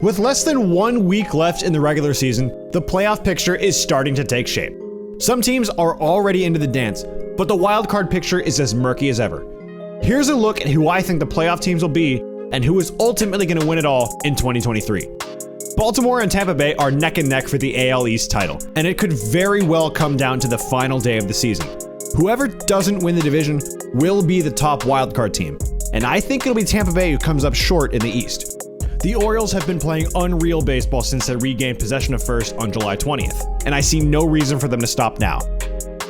With less than 1 week left in the regular season, the playoff picture is starting to take shape. Some teams are already into the dance, but the wildcard picture is as murky as ever. Here's a look at who I think the playoff teams will be and who is ultimately going to win it all in 2023. Baltimore and Tampa Bay are neck and neck for the AL East title, and it could very well come down to the final day of the season. Whoever doesn't win the division will be the top wildcard team, and I think it'll be Tampa Bay who comes up short in the East. The Orioles have been playing unreal baseball since they regained possession of first on July 20th, and I see no reason for them to stop now.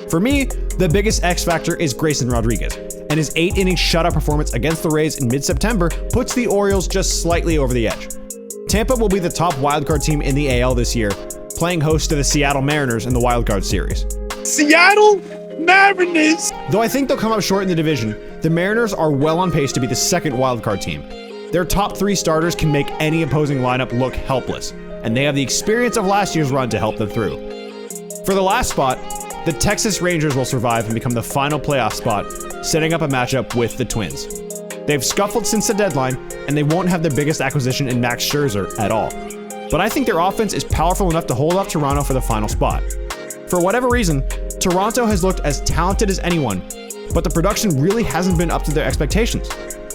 For me, the biggest X factor is Grayson Rodriguez, and his 8-inning shutout performance against the Rays in mid-September puts the Orioles just slightly over the edge. Tampa will be the top wildcard team in the AL this year, playing host to the Seattle Mariners in the wildcard series. Seattle Mariners! Though I think they'll come up short in the division, the Mariners are well on pace to be the second wildcard team. Their top 3 starters can make any opposing lineup look helpless, and they have the experience of last year's run to help them through. For the last spot, the Texas Rangers will survive and become the final playoff spot, setting up a matchup with the Twins. They've scuffled since the deadline, and they won't have their biggest acquisition in Max Scherzer at all. But I think their offense is powerful enough to hold off Toronto for the final spot. For whatever reason, Toronto has looked as talented as anyone, but the production really hasn't been up to their expectations.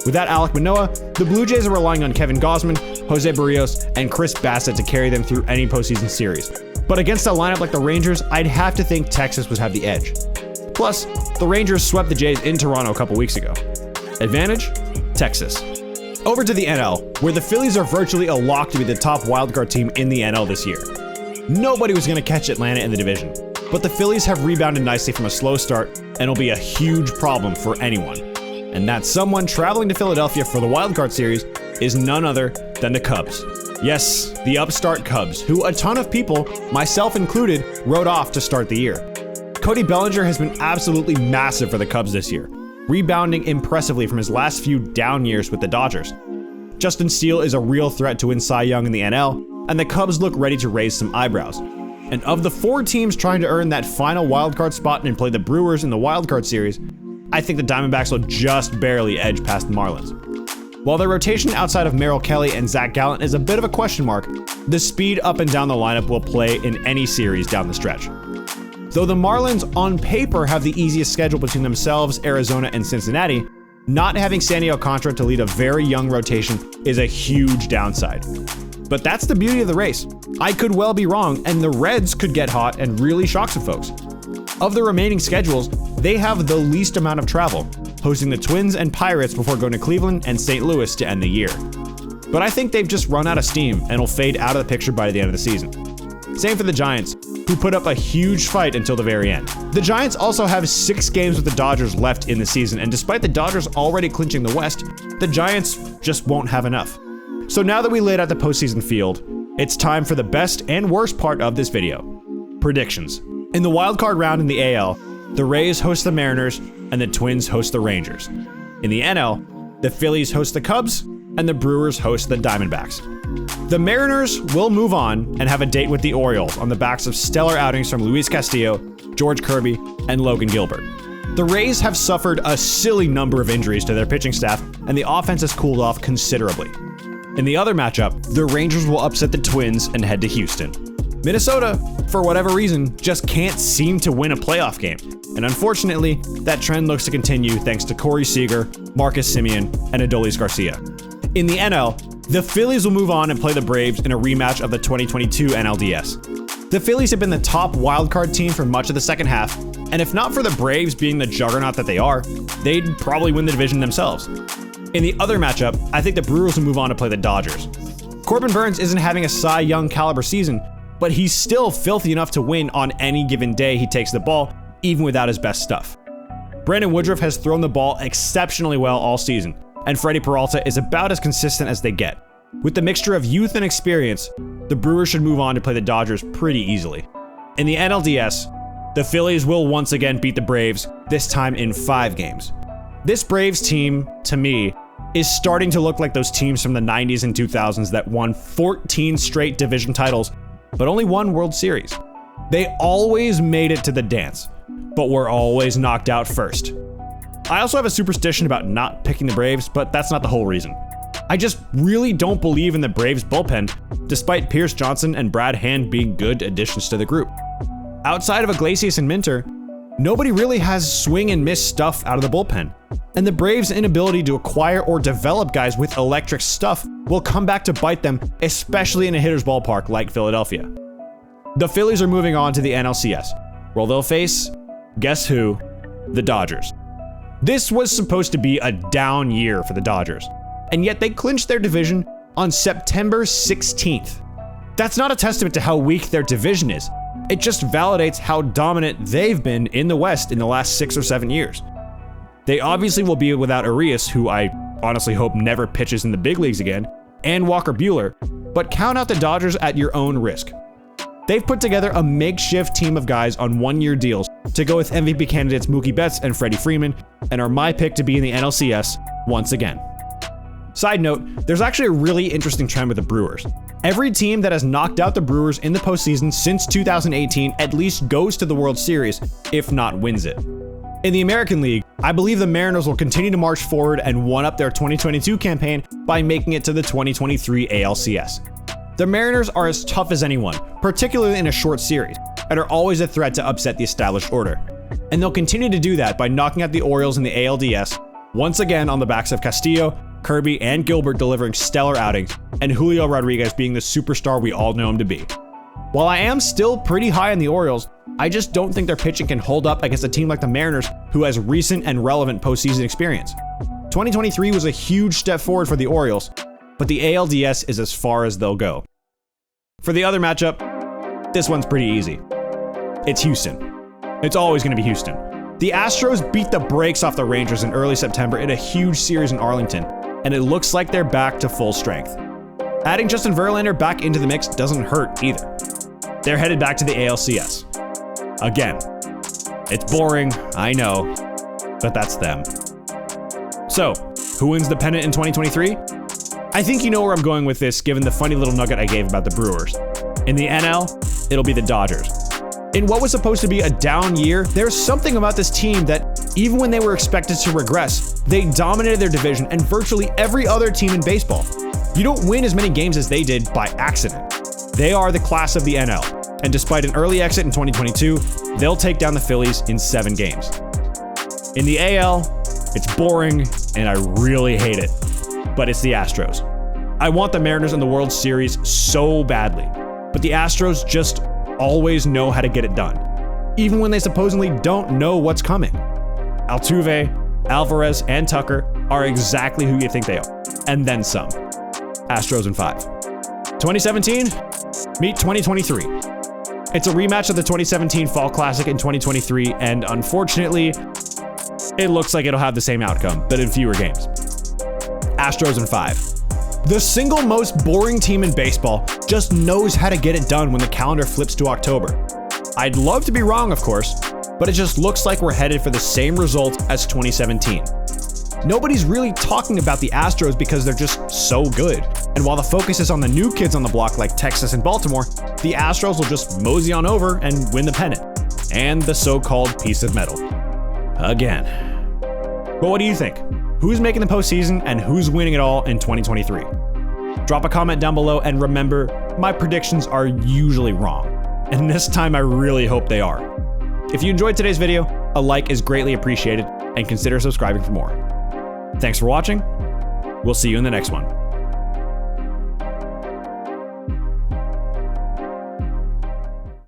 Without Alek Manoah, the Blue Jays are relying on Kevin Gausman, Jose Barrios, and Chris Bassett to carry them through any postseason series. But against a lineup like the Rangers, I'd have to think Texas would have the edge. Plus, the Rangers swept the Jays in Toronto a couple weeks ago. Advantage? Texas. Over to the NL, where the Phillies are virtually a lock to be the top wildcard team in the NL this year. Nobody was going to catch Atlanta in the division, but the Phillies have rebounded nicely from a slow start and will be a huge problem for anyone. And that someone traveling to Philadelphia for the wildcard series is none other than the Cubs. Yes, the upstart Cubs, who a ton of people, myself included, wrote off to start the year. Cody Bellinger has been absolutely massive for the Cubs this year, rebounding impressively from his last few down years with the Dodgers. Justin Steele is a real threat to win Cy Young in the NL, and the Cubs look ready to raise some eyebrows. And of the 4 teams trying to earn that final wildcard spot and play the Brewers in the wildcard series, I think the Diamondbacks will just barely edge past the Marlins. While their rotation outside of Merrill Kelly and Zach Gallen is a bit of a question mark, the speed up and down the lineup will play in any series down the stretch. Though the Marlins on paper have the easiest schedule between themselves, Arizona, and Cincinnati, not having Sandy Alcantara to lead a very young rotation is a huge downside. But that's the beauty of the race. I could well be wrong, and the Reds could get hot and really shock some folks. Of the remaining schedules, they have the least amount of travel, hosting the Twins and Pirates before going to Cleveland and St. Louis to end the year. But I think they've just run out of steam and will fade out of the picture by the end of the season. Same for the Giants, who put up a huge fight until the very end. The Giants also have 6 games with the Dodgers left in the season, and despite the Dodgers already clinching the West, the Giants just won't have enough. So now that we laid out the postseason field, it's time for the best and worst part of this video. Predictions. In the wildcard round in the AL, the Rays host the Mariners and the Twins host the Rangers. In the NL, the Phillies host the Cubs and the Brewers host the Diamondbacks. The Mariners will move on and have a date with the Orioles on the backs of stellar outings from Luis Castillo, George Kirby, and Logan Gilbert. The Rays have suffered a silly number of injuries to their pitching staff, and the offense has cooled off considerably. In the other matchup, the Rangers will upset the Twins and head to Houston. Minnesota, for whatever reason, just can't seem to win a playoff game. And unfortunately, that trend looks to continue thanks to Corey Seager, Marcus Semien, and Adolis Garcia. In the NL, the Phillies will move on and play the Braves in a rematch of the 2022 NLDS. The Phillies have been the top wildcard team for much of the second half, and if not for the Braves being the juggernaut that they are, they'd probably win the division themselves. In the other matchup, I think the Brewers will move on to play the Dodgers. Corbin Burns isn't having a Cy Young caliber season, but he's still filthy enough to win on any given day he takes the ball, even without his best stuff. Brandon Woodruff has thrown the ball exceptionally well all season, and Freddie Peralta is about as consistent as they get. With the mixture of youth and experience, the Brewers should move on to play the Dodgers pretty easily. In the NLDS, the Phillies will once again beat the Braves, this time in 5 games. This Braves team, to me, is starting to look like those teams from the 90s and 2000s that won 14 straight division titles, but only 1 World Series. They always made it to the dance, but were always knocked out first. I also have a superstition about not picking the Braves, but that's not the whole reason. I just really don't believe in the Braves bullpen, despite Pierce Johnson and Brad Hand being good additions to the group. Outside of Iglesias and Minter, nobody really has swing and miss stuff out of the bullpen. And the Braves' inability to acquire or develop guys with electric stuff will come back to bite them, especially in a hitter's ballpark like Philadelphia. The Phillies are moving on to the NLCS, where they'll face, guess who? The Dodgers. This was supposed to be a down year for the Dodgers, and yet they clinched their division on September 16th. That's not a testament to how weak their division is. It just validates how dominant they've been in the West in the last 6 or 7 years. They obviously will be without Arias, who I honestly hope never pitches in the big leagues again, and Walker Buehler, but count out the Dodgers at your own risk. They've put together a makeshift team of guys on one-year deals to go with MVP candidates Mookie Betts and Freddie Freeman, and are my pick to be in the NLCS once again. Side note, there's actually a really interesting trend with the Brewers. Every team that has knocked out the Brewers in the postseason since 2018 at least goes to the World Series, if not wins it. In the American League, I believe the Mariners will continue to march forward and one-up their 2022 campaign by making it to the 2023 ALCS. The Mariners are as tough as anyone, particularly in a short series, and are always a threat to upset the established order. And they'll continue to do that by knocking out the Orioles in the ALDS, once again on the backs of Castillo, Kirby, and Gilbert delivering stellar outings, and Julio Rodriguez being the superstar we all know him to be. While I am still pretty high on the Orioles, I just don't think their pitching can hold up against a team like the Mariners, who has recent and relevant postseason experience. 2023 was a huge step forward for the Orioles, but the ALDS is as far as they'll go. For the other matchup, this one's pretty easy. It's Houston. It's always going to be Houston. The Astros beat the brakes off the Rangers in early September in a huge series in Arlington, and it looks like they're back to full strength. Adding Justin Verlander back into the mix doesn't hurt either. They're headed back to the ALCS. Again, it's boring, I know, but that's them. So, who wins the pennant in 2023? I think you know where I'm going with this, given the funny little nugget I gave about the Brewers. In the NL, it'll be the Dodgers. In what was supposed to be a down year, there's something about this team that, even when they were expected to regress, they dominated their division and virtually every other team in baseball. You don't win as many games as they did by accident. They are the class of the NL, and despite an early exit in 2022, they'll take down the Phillies in 7 games. In the AL, it's boring, and I really hate it, but it's the Astros. I want the Mariners in the World Series so badly, but the Astros just always know how to get it done, even when they supposedly don't know what's coming. Altuve, Alvarez, and Tucker are exactly who you think they are, and then some. Astros in 5. 2017, meet 2023. It's a rematch of the 2017 Fall Classic in 2023, and unfortunately, it looks like it'll have the same outcome, but in fewer games. Astros in 5. The single most boring team in baseball just knows how to get it done when the calendar flips to October. I'd love to be wrong, of course, but it just looks like we're headed for the same result as 2017. Nobody's really talking about the Astros because they're just so good. And while the focus is on the new kids on the block like Texas and Baltimore, the Astros will just mosey on over and win the pennant. And the so-called piece of metal. Again. But what do you think? Who's making the postseason and who's winning it all in 2023? Drop a comment down below, and remember, my predictions are usually wrong. And this time I really hope they are. If you enjoyed today's video, a like is greatly appreciated, and consider subscribing for more. Thanks for watching. We'll see you in the next one.